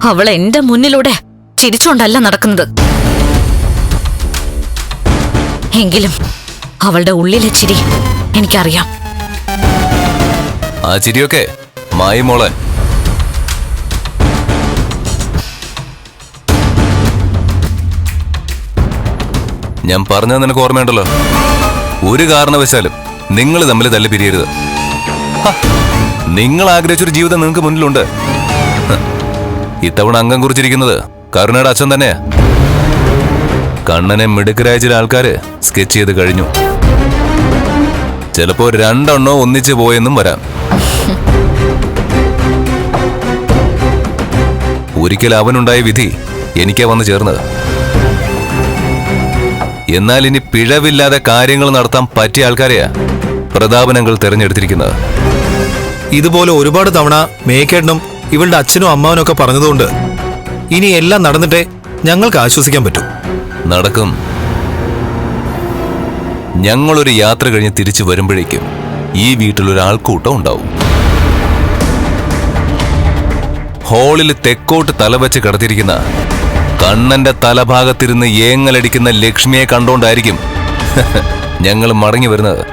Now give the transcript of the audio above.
അവൾ എന്റെ മുന്നിലൂടെ ചിരിച്ചുകൊണ്ടല്ല നടക്കുന്നത്. എങ്കിലും അവളുടെ ഉള്ളിലെ ചിരി എനിക്കറിയാം. ആ ചിരിയൊക്കെ മായി മോളെ. ഞാൻ പറഞ്ഞത് നിനക്ക് ഓർമ്മയുണ്ടല്ലോ, ഒരു കാരണവശാലും നിങ്ങൾ തമ്മിൽ തല്ലി പിരിയരുത്. നിങ്ങൾ ആഗ്രഹിച്ചൊരു ജീവിതം നിങ്ങൾക്ക് മുന്നിലുണ്ട്. ഇത്തവണ അംഗം കുറിച്ചിരിക്കുന്നത് കരുണയുടെ അച്ഛൻ തന്നെയാ. കണ്ണനെ മിടുക്കരായ ചില ആൾക്കാര് സ്കെച്ച് ചെയ്ത് കഴിഞ്ഞു. ചിലപ്പോ രണ്ടെണ്ണോ ഒന്നിച്ചു പോയെന്നും വരാം. ഒരിക്കൽ അവനുണ്ടായ വിധി എനിക്കാ വന്നു ചേർന്നത്. എന്നാൽ ഇനി പിഴവില്ലാതെ കാര്യങ്ങൾ നടത്താൻ പറ്റിയ ആൾക്കാരെയാ പ്രതാപനങ്ങൾ തെരഞ്ഞെടുത്തിരിക്കുന്നത്. ഇതുപോലെ ഒരുപാട് തവണ മേക്കേട്ടനും ഇവളുടെ അച്ഛനും അമ്മാവനും ഒക്കെ പറഞ്ഞതുകൊണ്ട് ഇനി എല്ലാം നടന്നിട്ടേ ഞങ്ങൾക്ക് ആശ്വസിക്കാൻ പറ്റൂ. നടക്കും. ഞങ്ങളൊരു യാത്ര കഴിഞ്ഞ് തിരിച്ചു വരുമ്പോഴേക്കും ഈ വീട്ടിലൊരാൾക്കൂട്ടം ഉണ്ടാവും. ഹാളിൽ തെക്കോട്ട് തലവെച്ച് കിടത്തിരിക്കുന്ന കണ്ണന്റെ തലഭാഗത്തിരുന്ന് ഏങ്ങലടിക്കുന്ന ലക്ഷ്മിയെ കണ്ടോണ്ടായിരിക്കും ഞങ്ങൾ മടങ്ങി വരുന്നത്.